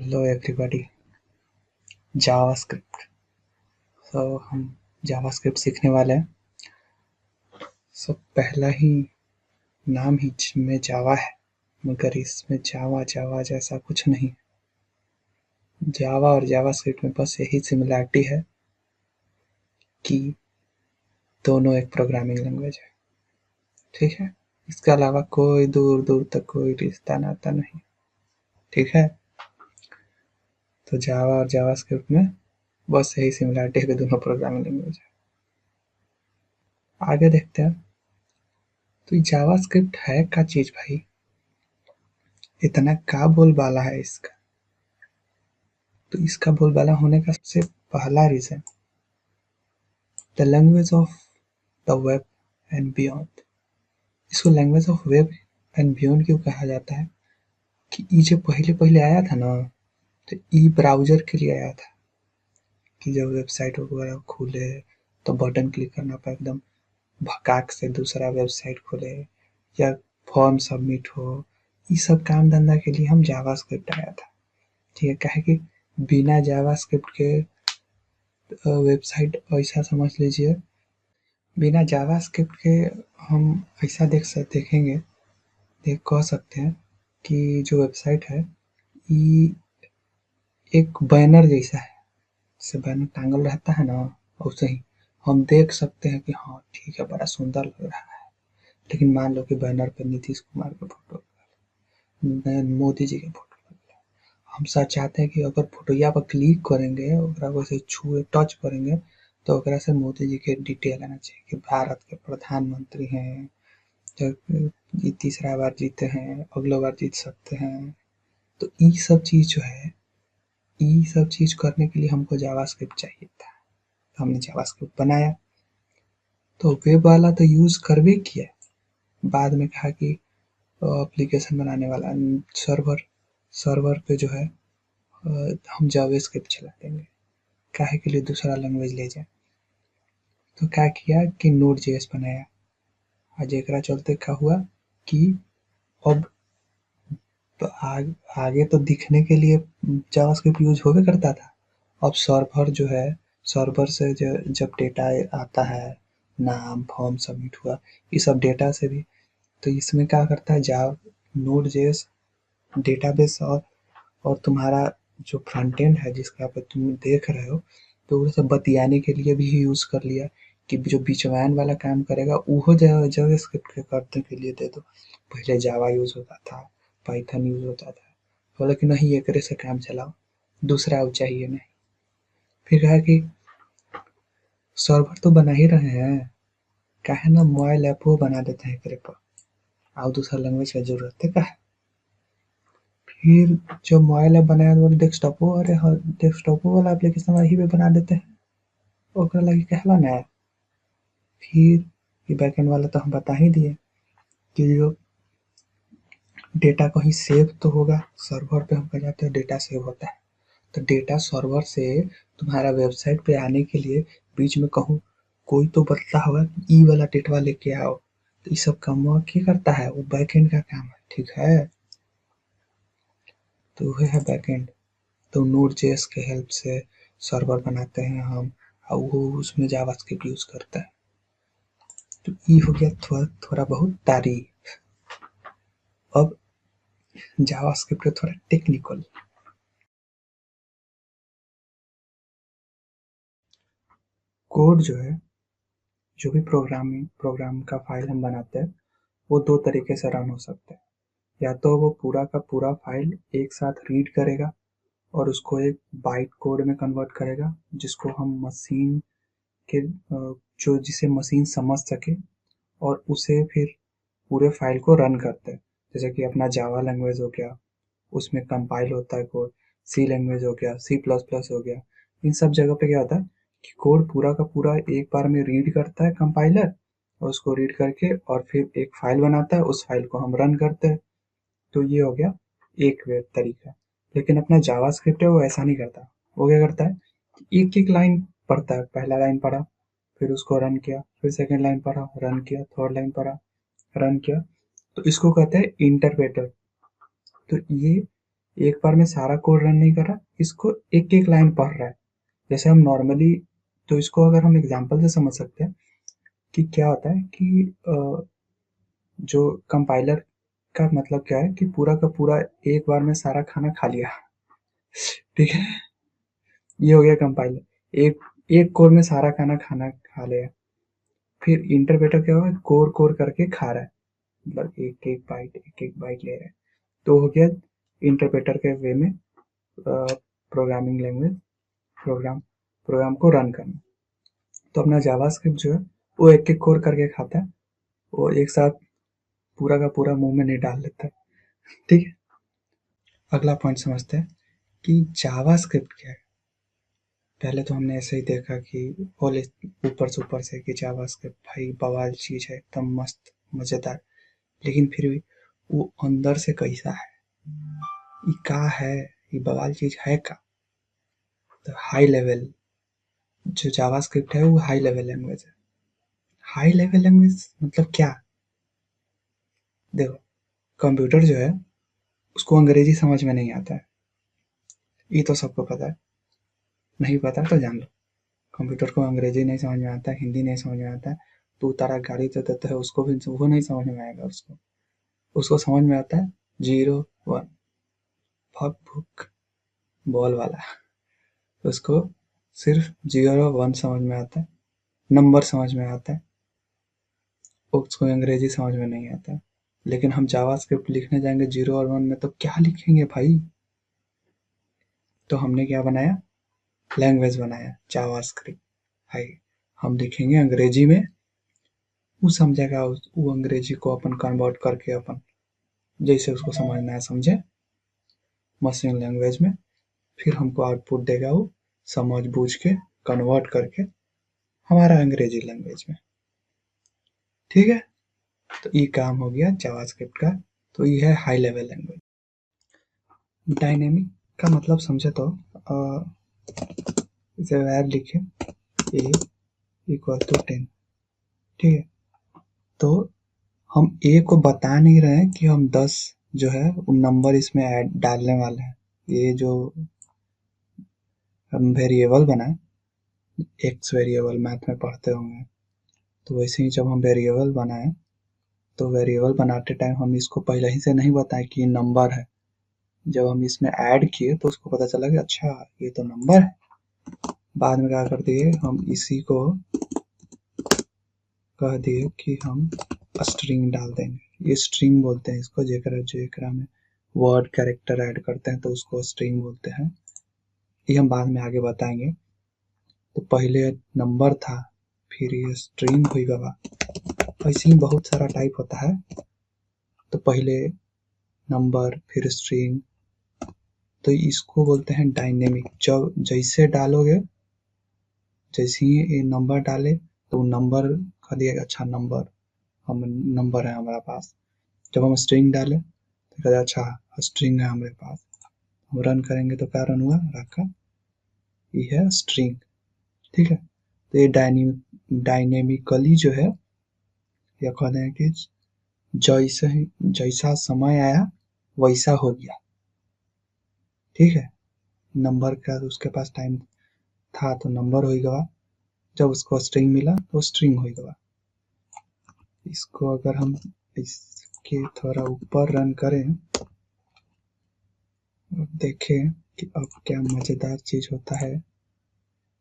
Hello everybody. JavaScript. हम JavaScript सीखने वाले हैं। पहला ही नाम ही में जावा है, मगर इसमें जावा जावा जैसा कुछ नहीं। जावा और जावास्क्रिप्ट में बस यही सिमिलरिटी है कि दोनों एक प्रोग्रामिंग लैंग्वेज है। ठीक है, इसके अलावा कोई दूर दूर तक कोई रिश्ता नाता नहीं। ठीक है, तो जावा और जावास्क्रिप्ट में बस यही सिमिलरिटी है कि दोनों प्रोग्रामिंग लैंग्वेज है। आगे देखते हैं। तो जावास्क्रिप्ट है क्या चीज भाई? इतना का बोलबाला है इसका? तो इसका बोलबाला होने का सबसे पहला reason, the language of the web and beyond. इसको language of web and beyond क्यों कहा जाता है? कि ये जो पहले पहले आया था ना, तो ई ब्राउजर के लिए आया था कि जब वेबसाइट वगैरह खुले तो बटन क्लिक करना पड़े, एकदम भकाक से दूसरा वेबसाइट खुले या फॉर्म सबमिट हो, ये सब काम धंधा के लिए हम जावास्क्रिप्ट आया था। ठीक है, काहे कि बिना जावास्क्रिप्ट के वेबसाइट ऐसा समझ लीजिए, बिना जावास्क्रिप्ट के हम ऐसा देखेंगे, कह सकते हैं कि जो वेबसाइट है ये एक बैनर जैसा है। जैसे बैनर टांगल रहता है ना, वैसे ही हम देख सकते हैं कि हाँ ठीक है, बड़ा सुंदर लग रहा है। लेकिन मान लो कि बैनर पे नीतीश कुमार के फोटो, मोदी जी के फोटो, हम सच चाहते हैं कि अगर फोटोया पर क्लिक करेंगे, वैसे छुए टच करेंगे तो ओकरा से मोदी जी के डिटेल आना चाहिए कि भारत के प्रधानमंत्री हैं, ये तीसरा बार जीते हैं, अगला बार जीत सकते हैं। तो ये सब चीज जो है, ये सब चीज करने के लिए हमको जावास्क्रिप्ट चाहिए था, तो हमने जावास्क्रिप्ट बनाया। तो वेब वाला तो यूज कर भी किया, बाद में कहा कि एप्लीकेशन बनाने वाला सर्वर सर्वर पे जो है हम जावास्क्रिप्ट चला देंगे, काहे के लिए दूसरा लैंग्वेज ले जाए। तो क्या किया कि नोड जेएस बनाया। आज एकरा चलते क्या हुआ कि अब तो आगे तो दिखने के लिए जावास्क्रिप्ट यूज होवे करता था। अब सर्वर जो है, सर्वर से जब डेटा आता है, नाम फॉर्म सबमिट हुआ, ये सब डेटा से भी, तो इसमें क्या करता है जावा नोड जेएस डेटाबेस और तुम्हारा जो फ्रंट एंड है जिसका पे तुम देख रहे हो, तो वो सब बतियाने के लिए भी यूज कर लिया कि जो बीचवान वाला काम करेगा वो जावास्क्रिप्ट के करने के लिए दे दो। पहले जावा यूज होता था, पाइथन यूज होता था, बोला कि नहीं एकरे से काम चलाओ, दूसरा अब चाहिए नहीं। फिर कहा कि सर्वर तो बना ही रहे हैं, काहे ना मोबाइल ऐप वो बना देते हैं एकरे पर, और दूसरा लैंग्वेज का जरूरत है का। फिर जब मोबाइल ऐप बनाया तो डेस्कटॉपो, अरे हाँ डेस्कटॉपो वाला एप्लीकेशन वही पे बना देते हैं, ओकरा लगी कहला ना। फिर ये बैकएंड वाला तो हम बता ही दिए कि जो डेटा कहीं सेव तो होगा, सर्वर पे हम कह जाते हैं डेटा सेव होता है, तो डेटा सर्वर से तुम्हारा वेबसाइट पे आने के लिए बीच में कहूँ कोई तो बदला होगा कि ई वाला डेटा लेके आओ, तो ये सब काम क्या करता है, वो बैकएंड का काम है। ठीक है, तो वह है बैकएंड। तो नोड जेएस के हेल्प से सर्वर बनाते हैं हम, और वो उसमें जावास्क्रिप्ट यूज करता है। तो ये हो गया थोड़ा बहुत तारीफ। अब जावास्क्रिप्ट थोड़ा टेक्निकल। कोड जो है, जो भी प्रोग्राम का फाइल हम बनाते हैं, वो दो तरीके से रन हो सकता है। या तो वो पूरा का पूरा फाइल एक साथ रीड करेगा और उसको एक बाइट कोड में कन्वर्ट करेगा, जिसको हम मशीन के जो जिसे मशीन समझ सके, और उसे फिर पूरे फाइल को रन करते हैं। जैसे कि अपना जावा लैंग्वेज हो गया, उसमें कंपाइल होता है कोड, सी लैंग्वेज हो गया, सी प्लस प्लस हो गया, इन सब जगह पे क्या होता है कि कोड पूरा का पूरा एक बार में रीड करता है कंपाइलर, और उसको रीड करके और फिर एक फाइल बनाता है, उस फाइल को हम रन करते हैं। तो ये हो गया एक वे तरीका। लेकिन अपना जावास्क्रिप्ट है वो ऐसा नहीं करता। वो क्या करता है, एक एक लाइन पढ़ता है, पहला लाइन पढ़ा, फिर उसको रन किया, फिर सेकंड लाइन पढ़ा, रन किया, थर्ड लाइन पढ़ा, रन किया। तो इसको कहते हैं इंटरप्रेटर। तो ये एक बार में सारा कोड रन नहीं कर रहा, इसको एक एक लाइन पढ़ रहा है। जैसे हम नॉर्मली, तो इसको अगर हम एग्जांपल से समझ सकते हैं कि क्या होता है कि जो कंपाइलर का मतलब क्या है कि पूरा का पूरा एक बार में सारा खाना खा लिया। ठीक है, ये हो गया कंपाइलर, एक एक कोर में सारा खाना खा लिया। फिर इंटरप्रेटर क्या हुआ, कोर कोर करके खा रहा है, मतलब एक एक बाइट ले रहा है। तो हो गया इंटरप्रेटर के वे में प्रोग्रामिंग लैंग्वेज, प्रोग्राम प्रोग्राम को रन करना। तो अपना जावास्क्रिप्ट जो है वो एक एक कोर करके खाता है, वो एक साथ पूरा का पूरा मुंह में नहीं डाल लेता है। ठीक है, अगला पॉइंट समझते हैं कि जावास्क्रिप्ट क्या है। पहले तो हमने ऐसे ही देखा कि बोले ऊपर से कि जावास्क्रिप्ट भाई बवाल चीज है, एकदम मस्त मजेदार, लेकिन फिर भी वो अंदर से कैसा है, ये का है, ये बवाल चीज है का। तो हाई लेवल जो जावास्क्रिप्ट है वो हाई लेवल लैंग्वेज है। हाई लेवल लैंग्वेज मतलब क्या, देखो कंप्यूटर जो है उसको अंग्रेजी समझ में नहीं आता है, ये तो सबको पता है। नहीं पता तो जान लो, कंप्यूटर को अंग्रेजी नहीं समझ में आता है, हिंदी नहीं समझ में आता है। तू तारा गाड़ी तो देता है उसको भी वो नहीं समझ में आएगा उसको। उसको समझ में आता है जीरो वन, फक फुक बॉल वाला। उसको सिर्फ जीरो वन समझ में आता है, नंबर समझ में आता है, उसको अंग्रेजी समझ में नहीं आता है। लेकिन हम जावास्क्रिप्ट लिखने जाएंगे जीरो और वन में तो क्या लिखेंगे भाई। तो हमने क्या बनाया, लैंग्वेज बनाया जावास्क्रिप्ट। भाई हम लिखेंगे अंग्रेजी में, वो समझेगा, वो अंग्रेजी को अपन कन्वर्ट करके अपन जैसे उसको समझना है समझे मशीन लैंग्वेज में, फिर हमको आउटपुट देगा वो समझ बूझ के कन्वर्ट करके हमारा अंग्रेजी लैंग्वेज में। ठीक है, तो ये काम हो गया जावास्क्रिप्ट का। तो ये है हाई लेवल लैंग्वेज। डायनेमिक का मतलब समझे तो इसे वैर लिखे ए इक्वल टू 10। ठीक है, तो हम ए को बता नहीं रहे हैं कि हम 10 जो है उन नंबर इसमें ऐड डालने वाले हैं। ये जो हम वेरिएबल बनाए, एक्स वेरिएबल मैथ में पढ़ते होंगे, तो वैसे ही जब हम वेरिएबल बनाए तो वेरिएबल बनाते टाइम हम इसको पहले ही से नहीं बताएं कि ये नंबर है। जब हम इसमें ऐड किए तो उसको पता चला कि अच्छा ये तो नंबर है। बाद में क्या कर दिए, हम इसी को कह दिए कि हम स्ट्रिंग डाल देंगे। ये स्ट्रिंग बोलते हैं इसको, जेकरा में वर्ड कैरेक्टर ऐड करते हैं तो उसको स्ट्रिंग बोलते हैं। ये हम बाद में आगे बताएंगे। तो पहले नंबर था, फिर ये स्ट्रिंग हुई गवा। ऐसे ही बहुत सारा टाइप होता है। तो पहले नंबर फिर स्ट्रिंग, तो इसको बोलते हैं डायनेमिक। जब जैसे डालोगे, जैसे ही ये नंबर डाले तो नंबर का दिएगा अच्छा नंबर, हम नंबर है हमारे पास। जब हम स्ट्रिंग डाले तो कहता अच्छा स्ट्रिंग है हमारे पास। हम रन करेंगे तो क्या रन हुआ, रखा, ये है स्ट्रिंग। ठीक है, तो ये डायनेमिकली जो है या कहते हैं कि जैसे ही जैसा समय आया वैसा हो गया। ठीक है, नंबर का उसके पास टाइम था तो नंबर हो गया, जब उसको स्ट्रिंग मिला तो स्ट्रिंग हो गया। इसको अगर हम इसके थोड़ा ऊपर रन करें और देखें कि अब क्या मजेदार चीज होता है।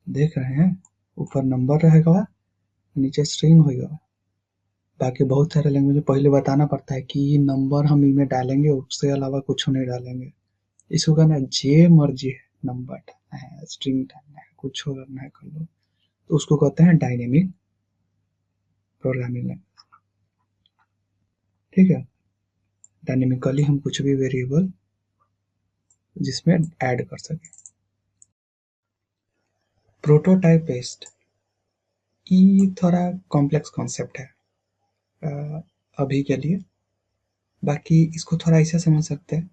देख रहे हैं, ऊपर नंबर रहेगा, नीचे स्ट्रिंग होगा। बाकी बहुत सारे लैंग्वेज में पहले बताना पड़ता है कि ये नंबर हम इनमें डालेंगे, उससे अलावा कुछ नहीं डालेंगे। इसको कहना है जे मर्जी है, नंबर डालना है, स्ट्रिंग डालना है, कुछ करना है कर लो। तो उसको कहते हैं डायनेमिक प्रोग्रामिंग लैंग्वेज। ठीक है, डायनेमिकली हम कुछ भी वेरिएबल जिसमें ऐड कर सके। प्रोटोटाइप बेस्ड, ये थोड़ा कॉम्प्लेक्स कॉन्सेप्ट है अभी के लिए। बाकी इसको थोड़ा ऐसे समझ सकते हैं,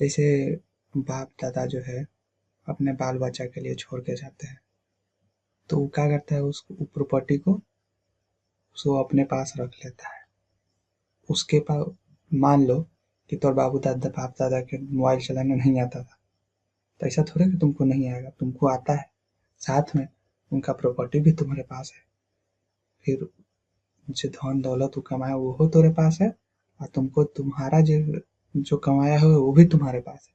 जैसे बाप दादा जो है अपने बाल बच्चा के लिए छोड़ के जाते हैं, तो वो क्या करता है, उसको प्रॉपर्टी को उसको अपने पास रख लेता है। उसके पास मान लो कि तोर बाप दादा के मोबाइल चलाना नहीं आता था। तो ऐसा थोड़े कि तुमको नहीं आएगा, तुमको आता है। साथ में उनका प्रॉपर्टी भी तुम्हारे पास है, फिर जो धन दौलत तू कमाया वो तोरे पास है, और तुमको तुम्हारा जो जो कमाया है वो भी तुम्हारे पास है।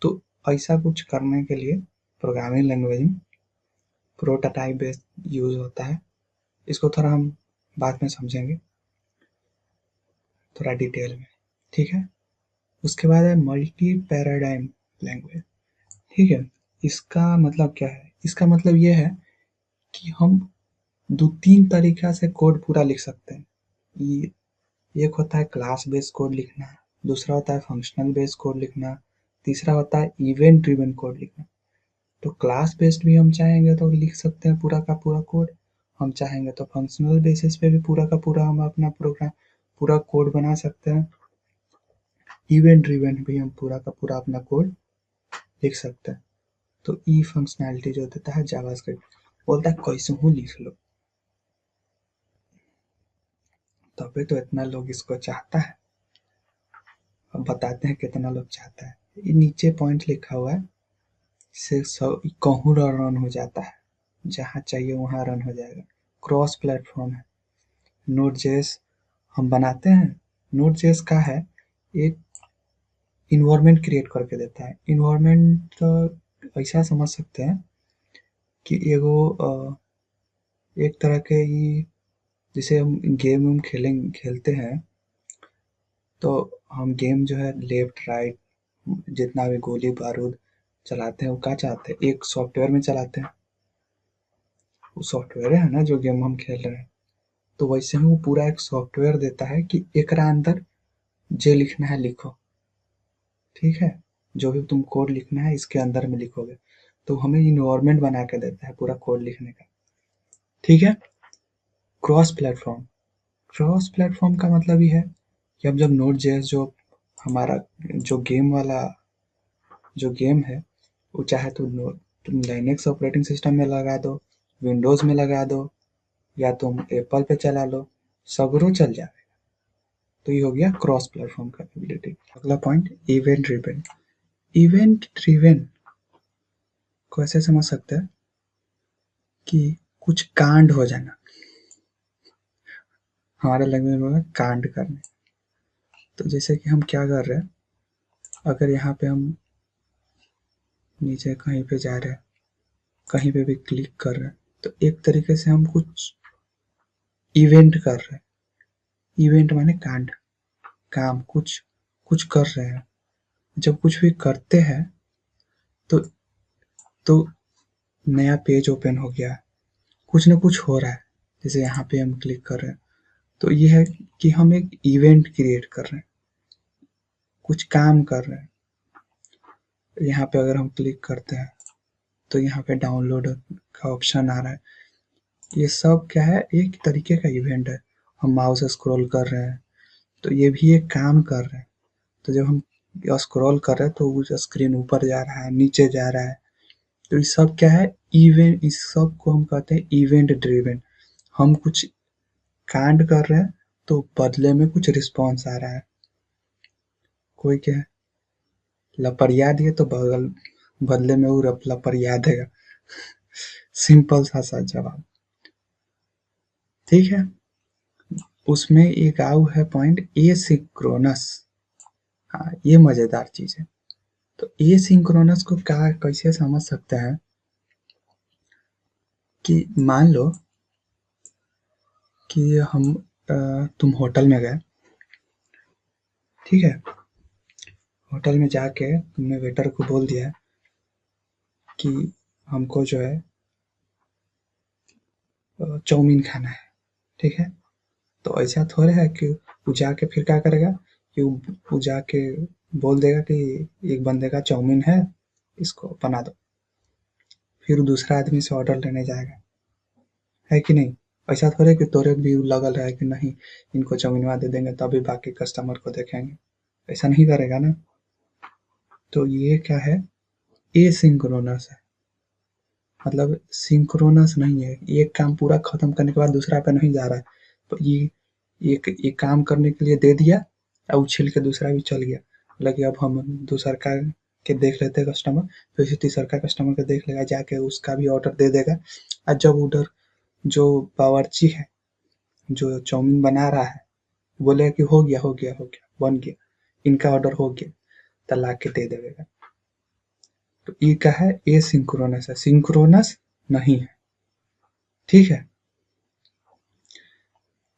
तो ऐसा कुछ करने के लिए प्रोग्रामिंग लैंग्वेज में प्रोटोटाइप बेस्ड यूज होता है। इसको थोड़ा हम बाद में समझेंगे, थोड़ा डिटेल में, ठीक है। उसके बाद है मल्टी पैराडाइम लैंग्वेज, ठीक है। इसका मतलब क्या है? इसका मतलब ये है कि हम दो तीन तरीका से कोड पूरा लिख सकते हैं। ये एक होता है क्लास बेस्ड कोड लिखना, दूसरा होता है फंक्शनल बेस्ड कोड लिखना, तीसरा होता है इवेंट ड्रिवन कोड लिखना। तो क्लास बेस्ड भी हम चाहेंगे तो लिख सकते हैं पूरा का पूरा कोड, हम चाहेंगे तो फंक्शनल बेसिस पे भी पूरा का पूरा हम अपना प्रोग्राम पूरा कोड बना सकते हैं। इवेंट ड्रिवन भी हम पूरा का पूरा अपना कोड लिख सकते हैं। तो ई फंक्शनैलिटी जो देता है जावास्क्रिप्ट, बोलता है कैसे हूँ लिख लो। तभी तो इतना लोग इसको चाहता है। अब बताते हैं कितना लोग चाहता है। ये नीचे पॉइंट लिखा हुआ है, से सब कहूँ रन हो जाता है, जहाँ चाहिए वहाँ रन हो जाएगा। क्रॉस प्लेटफॉर्म है। नोड जेएस हम बनाते हैं, नोड जेएस का है एक इन्वायरमेंट क्रिएट करके देता है। इन्वायरमेंट तो ऐसा समझ सकते हैं कि एगो एक तरह के ये, जैसे हम गेम खेलते हैं तो हम गेम जो है लेफ्ट राइट जितना भी गोली बारूद चलाते हैं वो क्या चाहते हैं, एक सॉफ्टवेयर में चलाते हैं। वो सॉफ्टवेयर है ना जो गेम हम खेल रहे हैं। तो वैसे ही वो पूरा एक सॉफ्टवेयर देता है कि एकरा अंदर जो लिखना है लिखो, ठीक है। जो भी तुम कोड लिखना है इसके अंदर में लिखोगे। तो हमें इन्वायरमेंट बना के देता है पूरा कोड लिखने का, ठीक है। क्रॉस प्लेटफॉर्म, क्रॉस प्लेटफॉर्म का मतलब ये है कि अब जब नोड जेएस जो हमारा जो गेम वाला जो गेम है वो चाहे तो तुम लाइनेक्स ऑपरेटिंग सिस्टम में लगा दो, विंडोज में लगा दो, या तुम एप्पल पे चला लो, सगरों चल जाएगा। तो ये हो गया क्रॉस प्लेटफॉर्म कैपेबिलिटी। अगला point event driven. Event driven को ऐसे समझ सकते हैं कि कुछ कांड हो जाना, हमारे लैंग्वेज में कांड करने। तो जैसे कि हम क्या कर रहे हैं, अगर यहाँ पे हम नीचे कहीं पे जा रहे हैं, कहीं पे भी क्लिक कर रहे हैं, तो एक तरीके से हम कुछ इवेंट कर रहे हैं। इवेंट माने कांड, काम, कुछ कुछ कर रहे हैं। जब कुछ भी करते हैं तो तो नया पेज ओपन हो गया, कुछ ना कुछ हो रहा है। जैसे यहाँ पे हम क्लिक कर रहे हैं तो ये है कि हम एक इवेंट क्रिएट कर रहे हैं, कुछ काम कर रहे हैं। यहाँ पे अगर हम क्लिक करते हैं तो यहाँ पे डाउनलोड का ऑप्शन आ रहा है। ये सब क्या है, एक तरीके का इवेंट है। हम माउस स्क्रॉल कर रहे हैं तो ये भी एक काम कर रहे हैं। तो जब हम स्क्रॉल कर रहे हैं तो वो स्क्रीन ऊपर जा रहा है, नीचे जा रहा है। तो ये सब क्या है, इवेंट। इस सब को हम कहते हैं इवेंट ड्रिवन। हम कुछ कांड कर रहे हैं तो बदले में कुछ रिस्पॉन्स आ रहा है। कोई क्या है लपड़िया दिए तो बदले में वो लपड़िया देगा। सिंपल सा जवाब, ठीक है। उसमें एक आउ है पॉइंट एसिंक्रोनस। हाँ, ये मजेदार चीज है। तो एसिंक्रोनस को क्या कैसे समझ सकते हैं कि मान लो कि हम तुम होटल में गए, ठीक है। होटल में जाके तुमने वेटर को बोल दिया कि हमको जो है चाउमीन खाना है, ठीक है। तो ऐसा थोड़े है कि वो जाके फिर क्या करेगा कि वो जाके बोल देगा कि एक बंदे का चाउमीन है, इसको बना दो, फिर दूसरा आदमी से ऑर्डर लेने जाएगा, है कि नहीं। ऐसा थोड़े कि तोरे भी लगल है कि नहीं इनको चाउमीनवा दे देंगे तभी बाकी कस्टमर को देखेंगे, ऐसा नहीं करेगा ना। तो ये क्या है, एसिंक्रोनस है। मतलब सिंक्रोनस नहीं है, एक काम पूरा खत्म करने के बाद दूसरा पे नहीं जा रहा है। तो ये एक काम करने के लिए दे दिया, अब उछिल के दूसरा भी चल गया, लगे अब हम दूसर का के देख लेते कस्टमर, फिर से तीसर का कस्टमर के देख लेगा, जाके उसका भी ऑर्डर दे देगा। और जब उधर जो बावर्ची है, जो चाउमीन बना रहा है, बोलेगा कि हो गया हो गया हो गया, बन गया, इनका ऑर्डर हो गया, तो ला के दे देगा। तो ये क्या है, ए सिंक्रोनस है, सिंक्रोनस नहीं है। ठीक है,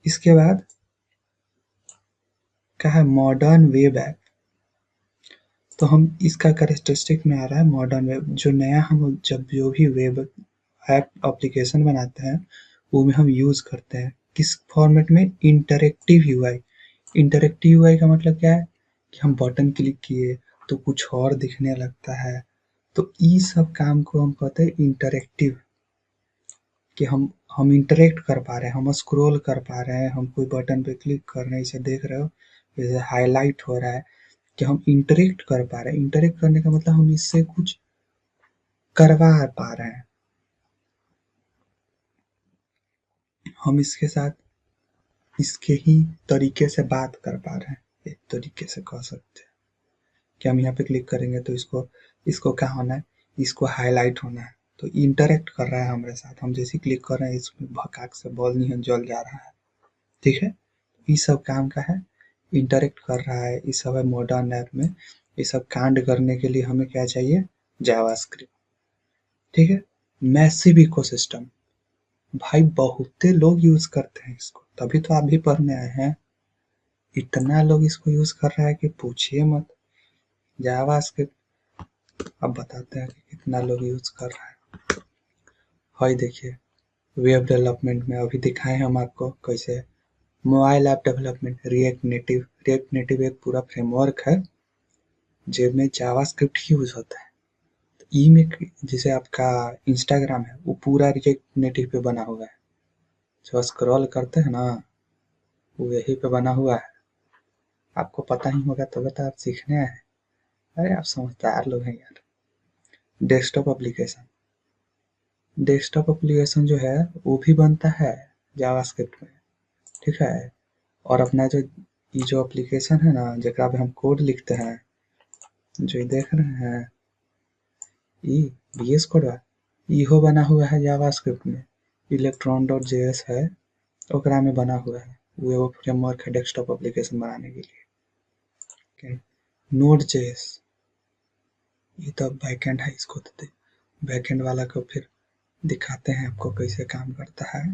इसके बाद क्या है, मॉडर्न वेब ऐप। तो हम इसका कैरेक्टरिस्टिक में आ रहा है मॉडर्न वेब, जो नया हम जब जो भी वेब ऐप एप्लीकेशन बनाते हैं वो में हम यूज़ करते हैं किस फॉर्मेट में, इंटरेक्टिव यूआई। इंटरेक्टिव यूआई का मतलब क्या है कि हम बटन क्लिक किए तो कुछ और दिखने लगता है, तो ये सब काम को हम कहते हैं इंटरेक्टिव, कि हम इंटरेक्ट कर पा रहे हैं, हम स्क्रॉल कर पा रहे हैं, हम कोई बटन पे क्लिक कर रहे हैं, इसे देख रहे हो, जैसे हाईलाइट हो रहा है, कि हम इंटरेक्ट कर पा रहे हैं। इंटरेक्ट करने का मतलब हम इससे कुछ करवा पा रहे हैं, हम इसके साथ इसके ही तरीके से बात कर पा रहे हैं, एक तरीके से कह सकते हैं कि हम यहाँ पे क्लिक करेंगे तो इसको इसको क्या होना है, इसको हाईलाइट होना है, तो इंटरेक्ट कर रहा है हमारे साथ। हम जैसे क्लिक कर रहे हैं इसमें भकाक से बॉल नहीं जल जा रहा है। ठीक है, ये सब काम का है, इंटरेक्ट कर रहा है, ये सब है मॉडर्न ऐप में। ये सब कांड करने के लिए हमें क्या चाहिए, जावास्क्रिप्ट। ठीक है, मैसिव इकोसिस्टम, भाई बहुते लोग यूज करते हैं इसको, तभी तो आप भी पढ़ने आए हैं। इतना लोग इसको यूज कर रहा है कि पूछिए मत। जावास्क्रिप्ट अब बताते हैं कि कितना लोग यूज कर रहा है। भाई देखिए, वेब डेवलपमेंट में अभी दिखाए हम आपको कैसे, mobile app development, react native एक पूरा फ्रेमवर्क है जिसमें जावास्क्रिप्ट ही यूज होता है। ई में जैसे आपका इंस्टाग्राम है वो पूरा रिएक्ट नेटिव पे बना हुआ है, जो स्क्रॉल करते हैं ना वो यही पे बना हुआ है। आपको पता ही होगा तो बता, आप सीखने आए हैं। अरे आप समझदार लोग हैं यार। डेस्कटॉप एप्लीकेशन, डेस्कटॉप एप्लीकेशन जो है वो भी बनता है जावास्क्रिप्ट में। ठीक है, और अपना जो ये जो एप्लीकेशन है ना जरा पे हम कोड लिखते हैं, जो ये देख रहे हैं ई VS कोड बा, इहो बना हुआ है जावास्क्रिप्ट में। इलेक्ट्रॉन डॉट जेएस है, ओकरा में बना हुआ है, वो एगो फ्रेमवर्क है डेस्कटॉप एप्लीकेशन बनाने के लिए। नोड जेएस, ये तो बैकएंड है, इसको तो बैकएंड वाला को फिर दिखाते हैं आपको कैसे काम करता है।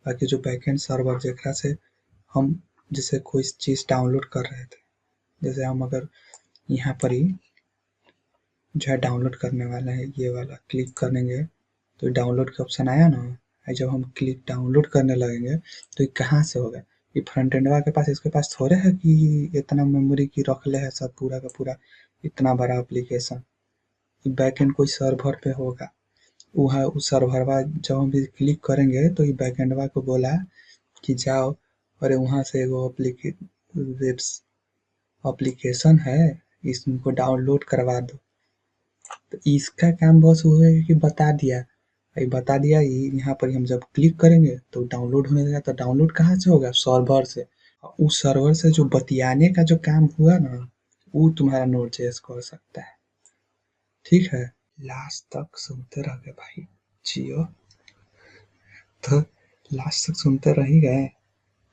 बाकी जो बैकएंड सर्वर जेकरा से हम जैसे कोई चीज़ डाउनलोड कर रहे थे, जैसे हम अगर यहाँ पर ही जो है डाउनलोड करने वाला है, ये वाला क्लिक करेंगे तो डाउनलोड का ऑप्शन आया ना, जब हम क्लिक डाउनलोड करने लगेंगे तो ये कहाँ से होगा, ये फ्रंट एंडवा के पास, इसके पास थोड़े है कि इतना मेमोरी की रख ले है सब पूरा का पूरा इतना बड़ा एप्लीकेशन। बैक एंड कोई सर्वर पे होगा, वहाँ उस सर्वरवा जब हम भी क्लिक करेंगे तो ये बैक एंडवा को बोला कि जाओ और वहाँ से एगो एप्लीकेशन है, इसको डाउनलोड करवा दो। तो इसका काम बस वो है कि बता दिया, बता दिया ये यहाँ पर हम जब क्लिक करेंगे तो डाउनलोड होने लगेगा। तो डाउनलोड कहाँ से होगा, सर्वर से। उस सर्वर से जो बतियाने का जो काम हुआ ना वो तुम्हारा नोड जेएस कर सकता है। ठीक है, लास्ट तक सुनते रह गए भाई, जियो। तो लास्ट तक सुनते रह ही गए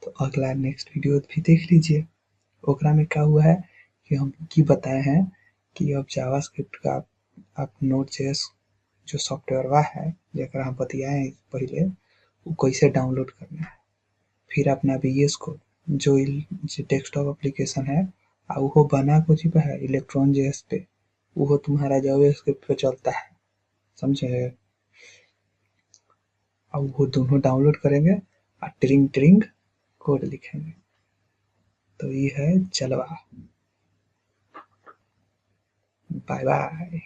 तो अगला नेक्स्ट वीडियो भी देख लीजिए। ओकरा में क्या हुआ है कि हम की बताए हैं कि अब जावास्क्रिप्ट का आप नोड जेएस जो सॉफ्टवेयरवा है जरा हम बतियाए पहले, वो कैसे डाउनलोड करना है। फिर अपना VS कोड जो डेस्कटॉप एप्लीकेशन है वो बना कुछ पे है इलेक्ट्रॉन जेएस पे, वो तुम्हारा जावास्क्रिप्ट पे चलता है, समझे। अब वो दोनों डाउनलोड करेंगे और ट्रिंग ट्रिंग कोड लिखेंगे, तो ये है जलवा। Bye bye.